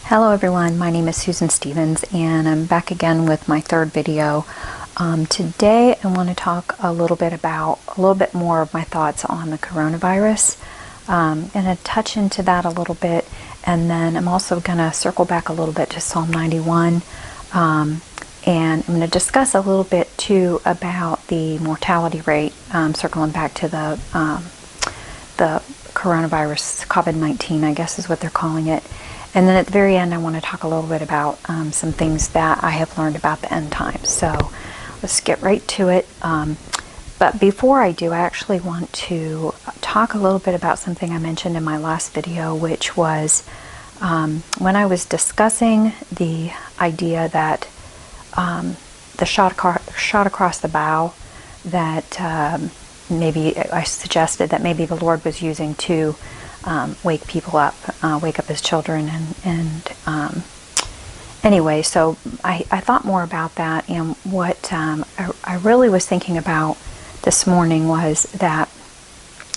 Hello everyone, my name is Susan Stevens and I'm back again with my third video. Today I want to talk a little bit more of my thoughts on the coronavirus and to touch into that a little bit, and then I'm also going to circle back a little bit to Psalm 91 and I'm going to discuss a little bit too about the mortality rate, circling back to the coronavirus, COVID-19 I guess is what they're calling it. And then at the very end, I want to talk a little bit about some things that I have learned about the end times. So let's get right to it. But before I do, I actually want to talk a little bit about something I mentioned in my last video, which was when I was discussing the idea that the shot across the bow that maybe I suggested that maybe the Lord was using to wake people up, wake up his children, and anyway, so I thought more about that, and what I really was thinking about this morning was that,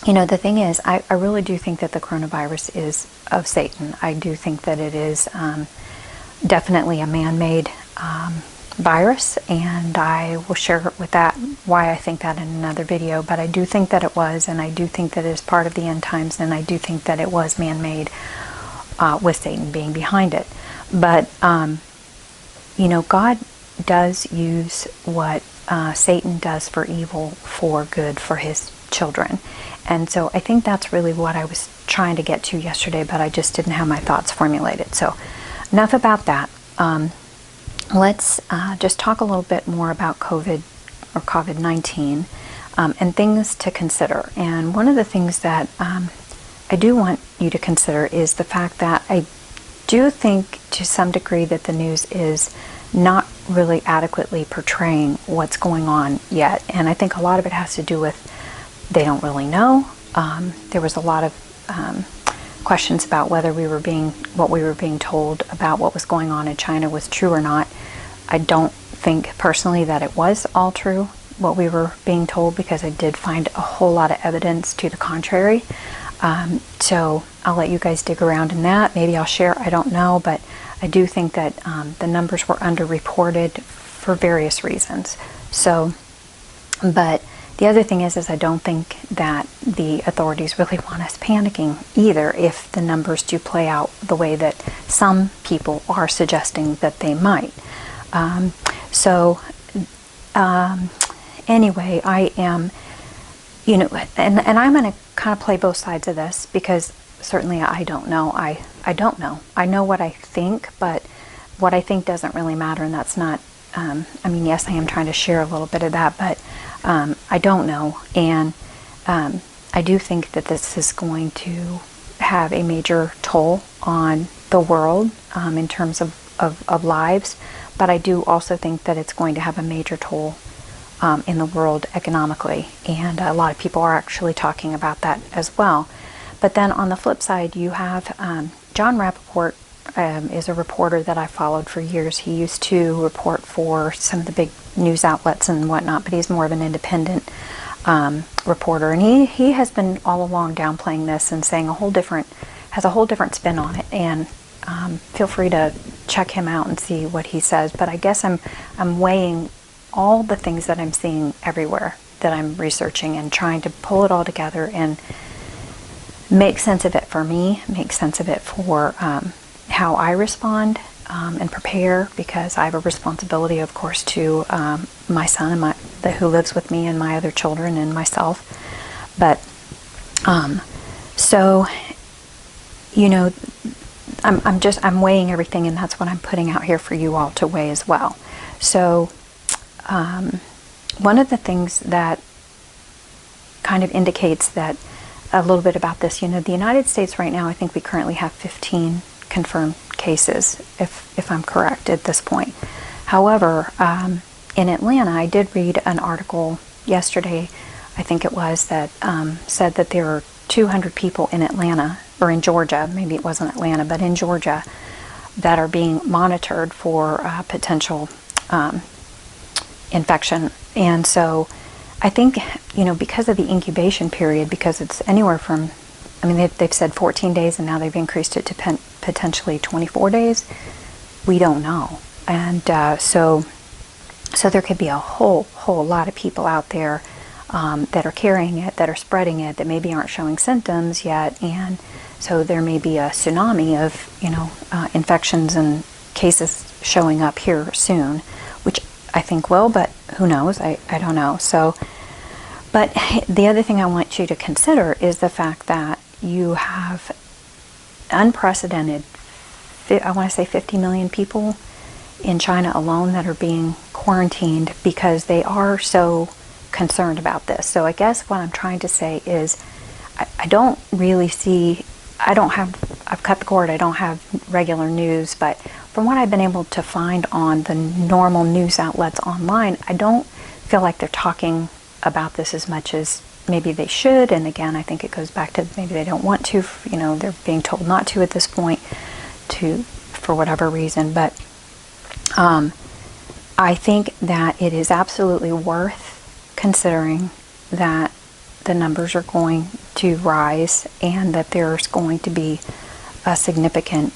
you know, the thing is, I really do think that the coronavirus is of Satan. I do think that it is definitely a man-made virus, and I will share with that why I think that in another video. But I do think that it was, and I do think that it is part of the end times, and I do think that it was man-made with Satan being behind it. But you know, God does use what Satan does for evil for good for his children, and so I think that's really what I was trying to get to yesterday, but I just didn't have my thoughts formulated. So enough about that. Let's just talk a little bit more about COVID-19 and things to consider. And one of the things that I do want you to consider is the fact that I do think to some degree that the news is not really adequately portraying what's going on yet. And I think a lot of it has to do with they don't really know. There was a lot of questions about whether what we were being told about what was going on in China was true or not. I don't think personally that it was all true, what we were being told, because I did find a whole lot of evidence to the contrary. So I'll let you guys dig around in that. Maybe I'll share, I don't know, but I do think that the numbers were underreported for various reasons. So, but the other thing is I don't think that the authorities really want us panicking either if the numbers do play out the way that some people are suggesting that they might. Anyway, I am, you know, and I'm going to kind of play both sides of this, because certainly I don't know. I don't know. I know what I think, but what I think doesn't really matter, and that's not, I mean, yes, I am trying to share a little bit of that, but I don't know, and I do think that this is going to have a major toll on the world in terms of lives, but I do also think that it's going to have a major toll in the world economically, and a lot of people are actually talking about that as well. But then on the flip side, you have John Rappaport is a reporter that I followed for years. He used to report for some of the big news outlets and whatnot, but he's more of an independent reporter, and he has been all along downplaying this and saying has a whole different spin on it, and feel free to check him out and see what he says. But I guess I'm weighing all the things that I'm seeing everywhere that I'm researching and trying to pull it all together and make sense of it for me, make sense of it for how I respond and prepare, because I have a responsibility, of course, to my son and who lives with me, and my other children, and myself. But so, you know, I'm weighing everything, and that's what I'm putting out here for you all to weigh as well. So one of the things that kind of indicates that a little bit about this, you know, the United States right now, I think we currently have 15 confirmed cases, if I'm correct at this point. However, in Atlanta, I did read an article yesterday, I think it was, that said that there are 200 people in Atlanta, or in Georgia, maybe it wasn't Atlanta, but in Georgia, that are being monitored for potential infection. And so I think, you know, because of the incubation period, because it's anywhere from, I mean, they've said 14 days, and now they've increased it to potentially 24 days. We don't know. And so there could be a whole lot of people out there that are carrying it, that are spreading it, that maybe aren't showing symptoms yet, and so there may be a tsunami of, infections and cases showing up here soon, which I think will, but who knows? I don't know. So, but the other thing I want you to consider is the fact that you have unprecedented, I want to say 50 million people in China alone that are being quarantined because they are so concerned about this. So I guess what I'm trying to say is I don't really see, I've cut the cord, I don't have regular news, but from what I've been able to find on the normal news outlets online, I don't feel like they're talking about this as much as maybe they should. And again, I think it goes back to maybe they don't want to, they're being told not to at this point for whatever reason. But I think that it is absolutely worth considering that the numbers are going to rise and that there's going to be a significant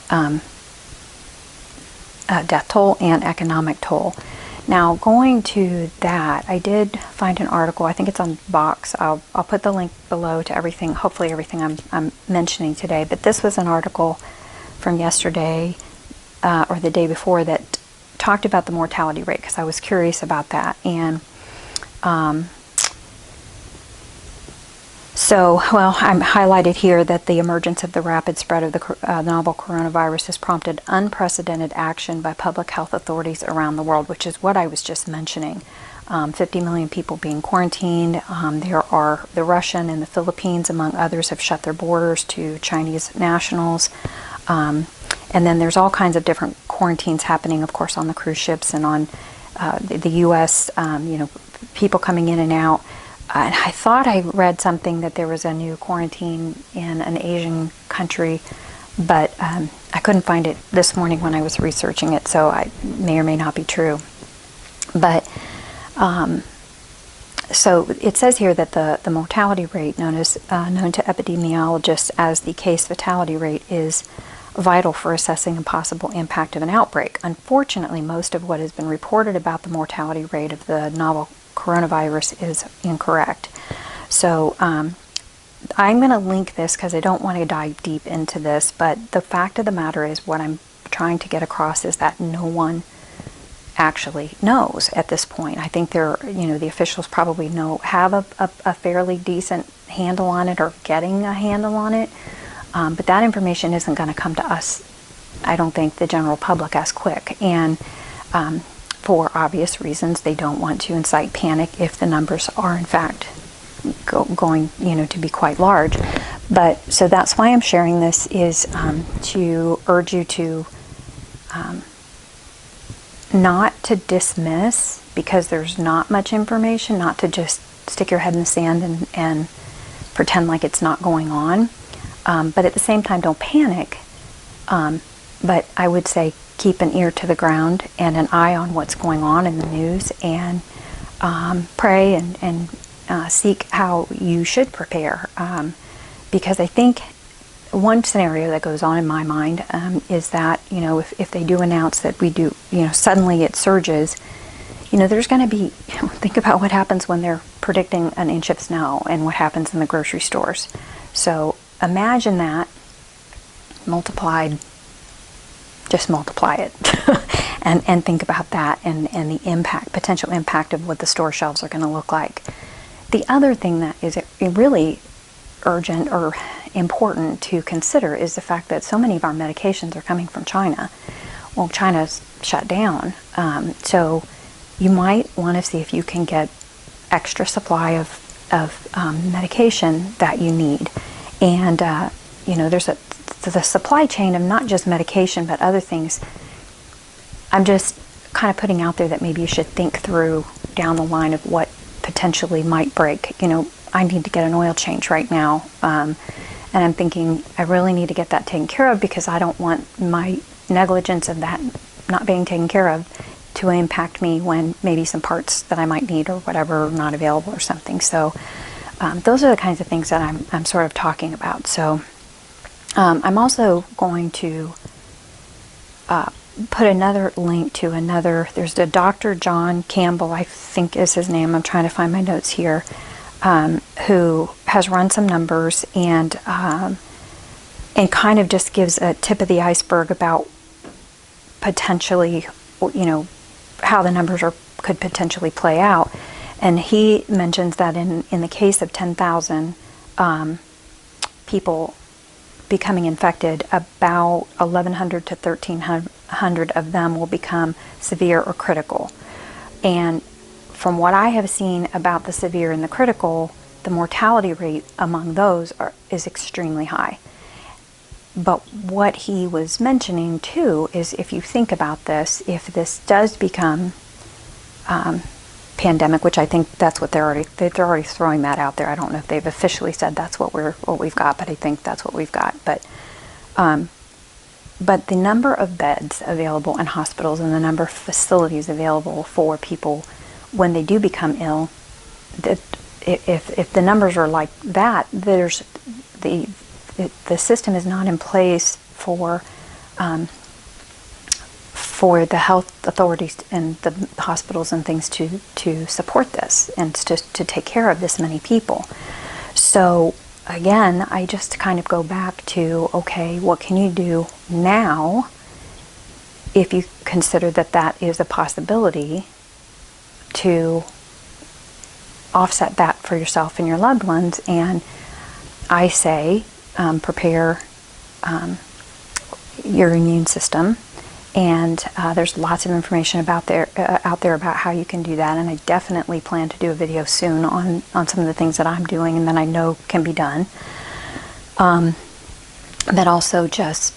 death toll and economic toll. Now, going to that, I did find an article. I think it's on Vox. I'll put the link below to everything, hopefully everything I'm mentioning today. But this was an article from yesterday or the day before that talked about the mortality rate, because I was curious about that. And I'm highlighted here that the emergence of the rapid spread of the novel coronavirus has prompted unprecedented action by public health authorities around the world, which is what I was just mentioning. 50 million people being quarantined. The Russian and the Philippines, among others, have shut their borders to Chinese nationals. And then there's all kinds of different quarantines happening, of course, on the cruise ships and on the U.S., people coming in and out. And I thought I read something that there was a new quarantine in an Asian country, but I couldn't find it this morning when I was researching it, so it may or may not be true. But so it says here that the mortality rate, known to epidemiologists as the case fatality rate, is vital for assessing the possible impact of an outbreak. Unfortunately, most of what has been reported about the mortality rate of the novel coronavirus is incorrect. So I'm going to link this because I don't want to dive deep into this, but the fact of the matter is, what I'm trying to get across is that no one actually knows at this point. I think the officials probably have a fairly decent handle on it, or getting a handle on it, but that information isn't going to come to us, I don't think, the general public, as quick. And for obvious reasons, they don't want to incite panic if the numbers are in fact going to be quite large. But so that's why I'm sharing this, is to urge you to not to dismiss, because there's not much information, not to just stick your head in the sand and pretend like it's not going on. But at the same time, don't panic. But I would say keep an ear to the ground and an eye on what's going on in the news, and pray and seek how you should prepare. Because I think one scenario that goes on in my mind is that, if they do announce that we do, suddenly it surges, there's going to be, think about what happens when they're predicting an inch of snow and what happens in the grocery stores. So imagine that multiplied, just multiply it and think about that and the potential impact of what the store shelves are going to look like. The other thing that is really urgent or important to consider is the fact that so many of our medications are coming from China. Well, China's shut down, so you might want to see if you can get extra supply of medication that you need. And there's the supply chain of not just medication but other things. I'm just kind of putting out there that maybe you should think through down the line of what potentially might break. I need to get an oil change right now, and I'm thinking I really need to get that taken care of, because I don't want my negligence of that not being taken care of to impact me when maybe some parts that I might need or whatever are not available or something. So those are the kinds of things that I'm sort of talking about. So I'm also going to put another link to another. There's a Dr. John Campbell, I think is his name. I'm trying to find my notes here, who has run some numbers and kind of just gives a tip of the iceberg about potentially, how the numbers could potentially play out. And he mentions that in the case of 10,000 people becoming infected, about 1,100 to 1,300 of them will become severe or critical. And from what I have seen about the severe and the critical, the mortality rate among those is extremely high. But what he was mentioning too is, if you think about this, if this does become pandemic, which I think that's what they're already throwing that out there. I don't know if they've officially said that's what we've got, but I think that's what we've got. But the number of beds available in hospitals and the number of facilities available for people when they do become ill, that if the numbers are like that, there's the system is not in place for the health authorities and the hospitals and things to support this and to take care of this many people. So again, I just kind of go back to, okay, what can you do now if you consider that is a possibility to offset that for yourself and your loved ones? And I say, prepare your immune system. And there's lots of information out there about how you can do that, and I definitely plan to do a video soon on some of the things that I'm doing and that I know can be done. But also just,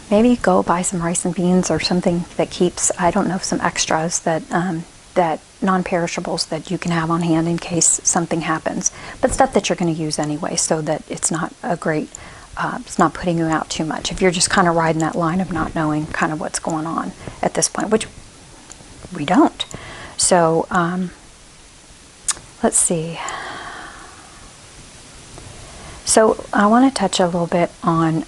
maybe go buy some rice and beans or something that keeps, I don't know, some extras that non-perishables that you can have on hand in case something happens, but stuff that you're going to use anyway, so that it's not it's not putting you out too much. If you're just kind of riding that line of not knowing kind of what's going on at this point, which we don't. So let's see. So I want to touch a little bit on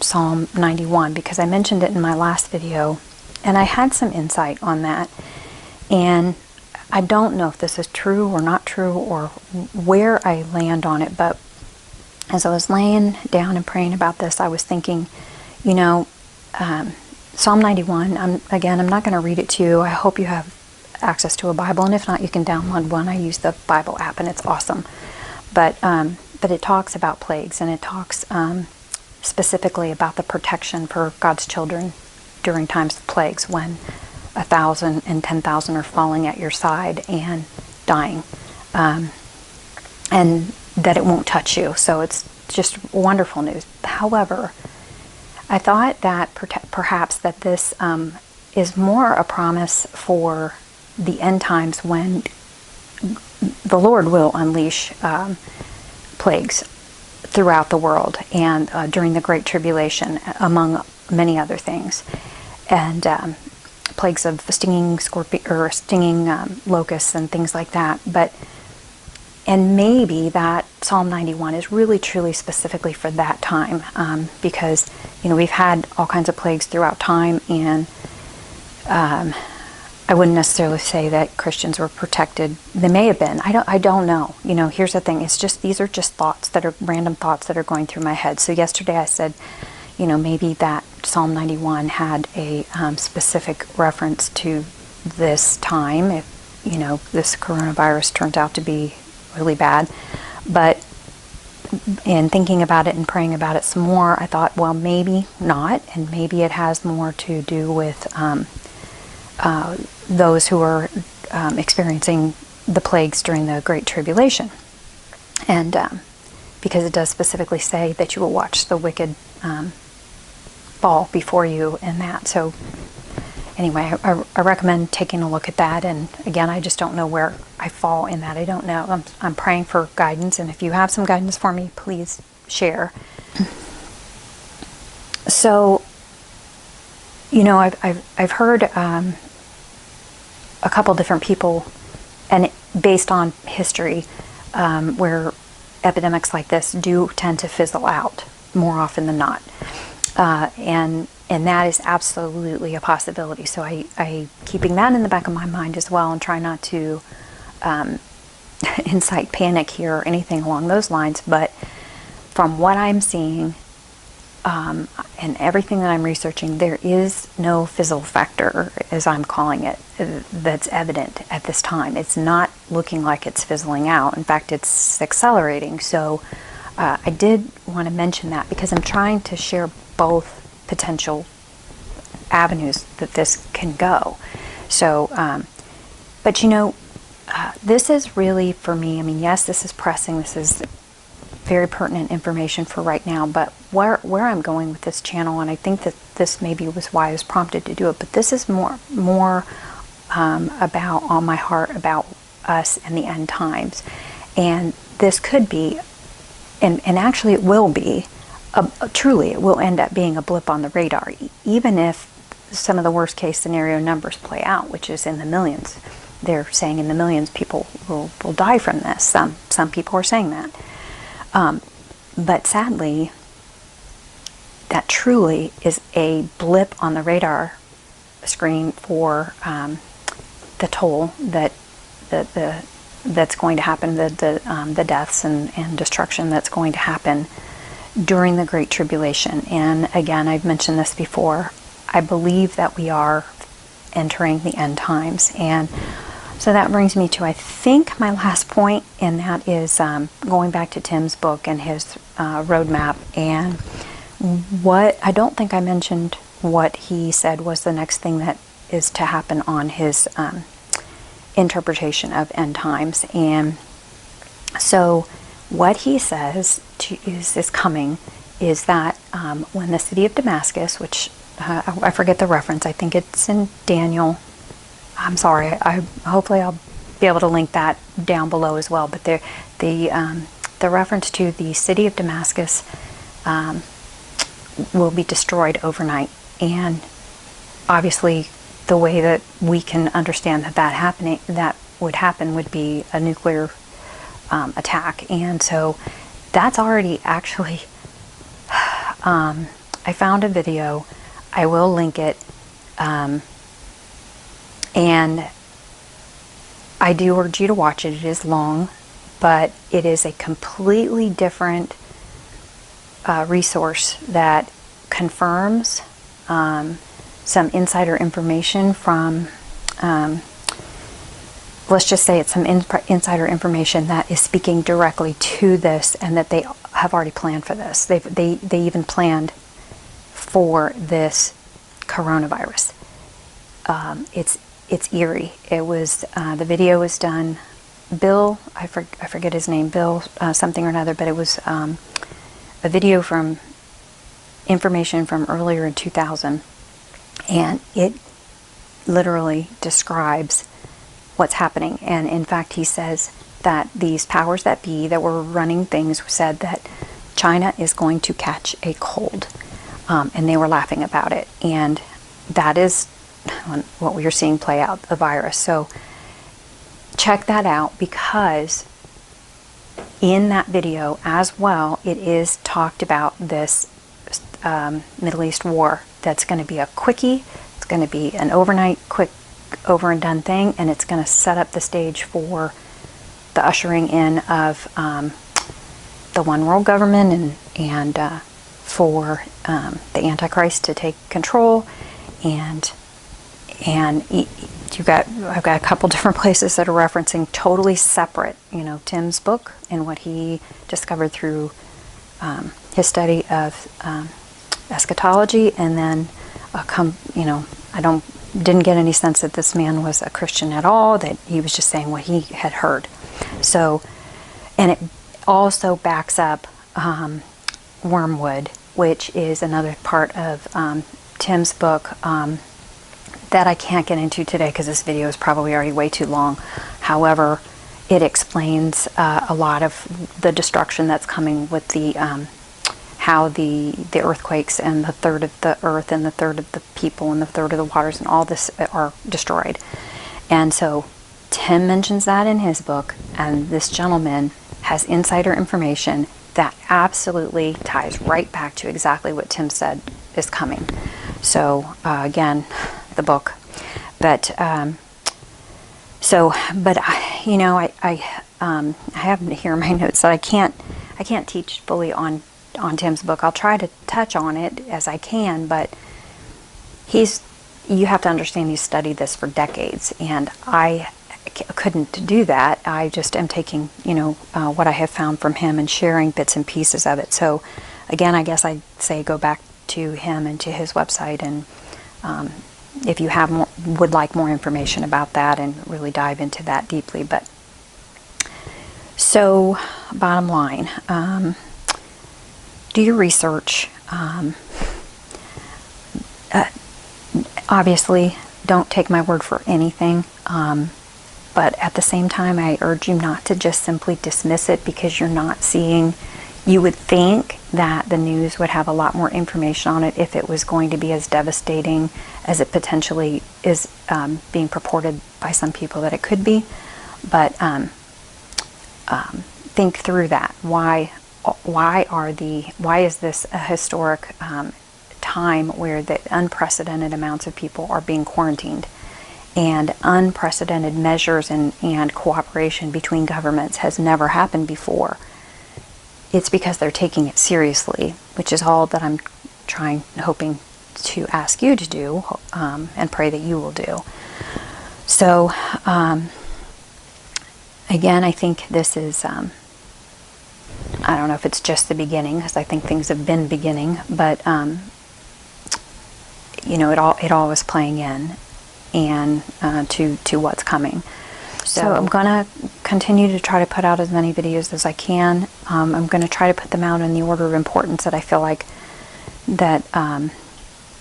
Psalm 91, because I mentioned it in my last video and I had some insight on that, and I don't know if this is true or not true or where I land on it, but as I was laying down and praying about this, I was thinking, Psalm 91, I'm not going to read it to you. I hope you have access to a Bible, and if not, you can download one. I use the Bible app, and it's awesome. But it talks about plagues, and it talks specifically about the protection for God's children during times of plagues, when 1,000 and 10,000 are falling at your side and dying. And that it won't touch you. So it's just wonderful news. However, I thought that perhaps that this is more a promise for the end times, when the Lord will unleash plagues throughout the world, and during the Great Tribulation, among many other things, and plagues of stinging locusts and things like that. And maybe that Psalm 91 is really truly specifically for that time, because we've had all kinds of plagues throughout time, and I wouldn't necessarily say that Christians were protected. They may have been. I don't know. Here's the thing. It's just, these are just thoughts that are random thoughts that are going through my head. So yesterday I said, maybe that Psalm 91 had a specific reference to this time, if this coronavirus turns out to be really bad. But in thinking about it and praying about it some more, I thought, well, maybe not, and maybe it has more to do with those who are experiencing the plagues during the Great Tribulation. And because it does specifically say that you will watch the wicked fall before you and that. So anyway, I recommend taking a look at that. And again, I just don't know where I fall in that. I don't know. I'm praying for guidance, and if you have some guidance for me, please share. So, I've heard a couple different people, and based on history, where epidemics like this do tend to fizzle out more often than not. And And that is absolutely a possibility. So I keeping that in the back of my mind as well, and try not to incite panic here or anything along those lines. But from what I'm seeing, and everything that I'm researching, there is no fizzle factor, as I'm calling it, that's evident at this time. It's not looking like it's fizzling out. In fact, it's accelerating. So I did want to mention that because I'm trying to share both potential avenues that this can go. So, but you know, this is really, for me, I mean, yes, this is pressing. This is very pertinent information for right now, but where I'm going with this channel, and I think that this maybe was why I was prompted to do it, but this is more about, on my heart, about us and the end times. And this could be, and actually it will be, truly it will end up being a blip on the radar, even if some of the worst case scenario numbers play out, which is in the millions. They're saying in the millions people will die from this. Some people are saying that. But sadly, that truly is a blip on the radar screen for the toll that's going to happen, the deaths and destruction that's going to happen during the Great Tribulation. And again, I've mentioned this before, I believe that we are entering the end times. And so that brings me to, I think, my last point, and that is going back to Tim's book and his roadmap. And what I don't think I mentioned what he said was the next thing that is to happen on his interpretation of end times. And so what he says is coming is that when the city of Damascus, which I forget the reference, I think it's in Daniel. I'm sorry, hopefully I'll be able to link that down below as well. But the reference to the city of Damascus will be destroyed overnight. And obviously the way that we can understand that would happen would be a nuclear attack. And so that's already actually, I found a video, I will link it, and I do urge you to watch it. It is long, but it is a completely different resource that confirms some insider information from, let's just say it's some insider information that is speaking directly to this, and that they have already planned for this. They even planned for this coronavirus. It's eerie. It was, the video was done, Bill, I forget his name, Bill something or another, but it was a video from information from earlier in 2000, and it literally describes what's happening. And in fact, he says that these powers that be that were running things said that China is going to catch a cold, and they were laughing about it. And that is what we are seeing play out, the virus. So check that out, because in that video as well, it is talked about this Middle East war that's going to be a quickie. It's going to be an overnight, quick, over and done thing, and it's going to set up the stage for the ushering in of the one world government and for the Antichrist to take control. And I've got a couple different places that are referencing totally separate, Tim's book and what he discovered through his study of eschatology, and then didn't get any sense that this man was a Christian at all, that he was just saying what he had heard. So, and it also backs up Wormwood, which is another part of Tim's book that I can't get into today because this video is probably already way too long. However, it explains a lot of the destruction that's coming with the how the earthquakes and the third of the earth and the third of the people and the third of the waters and all this are destroyed. And so Tim mentions that in his book, and this gentleman has insider information that absolutely ties right back to exactly what Tim said is coming. So again, the book. But I have here in my notes that I can't teach fully on Tim's book. I'll try to touch on it as I can, but you have to understand he's studied this for decades, and I couldn't do that. I just am taking, what I have found from him and sharing bits and pieces of it. So again, I guess I'd say go back to him and to his website, and if you would like more information about that and really dive into that deeply. But so bottom line, do your research. Obviously, don't take my word for anything, but at the same time, I urge you not to just simply dismiss it because you're not seeing. You would think that the news would have a lot more information on it if it was going to be as devastating as it potentially is being purported by some people that it could be. But think through that. Why is this a historic time where the unprecedented amounts of people are being quarantined, and unprecedented measures and cooperation between governments has never happened before? It's because they're taking it seriously, which is all that I'm hoping to ask you to do, and pray that you will do. So, again, I think this is, I don't know if it's just the beginning, because I think things have been beginning, but, it all is playing in, and to what's coming. So I'm going to continue to try to put out as many videos as I can. I'm going to try to put them out in the order of importance that I feel like that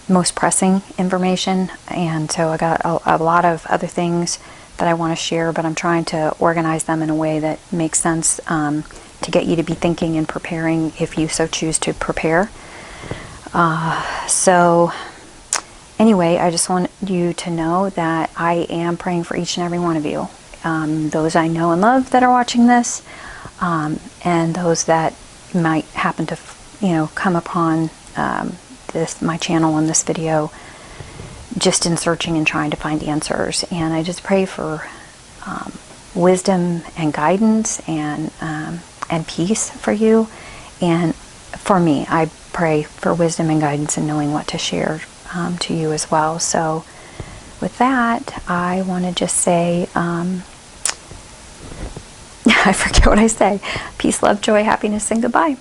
most pressing information. And so I got a lot of other things that I want to share, but I'm trying to organize them in a way that makes sense to get you to be thinking and preparing if you so choose to prepare. So anyway, I just want you to know that I am praying for each and every one of you. Those I know and love that are watching this, and those that might happen to, come upon my channel and this video just in searching and trying to find answers. And I just pray for wisdom and guidance and peace for you. And for me, I pray for wisdom and guidance and knowing what to share to you as well. So with that, I want to just say, I forget what I say. Peace, love, joy, happiness, and goodbye.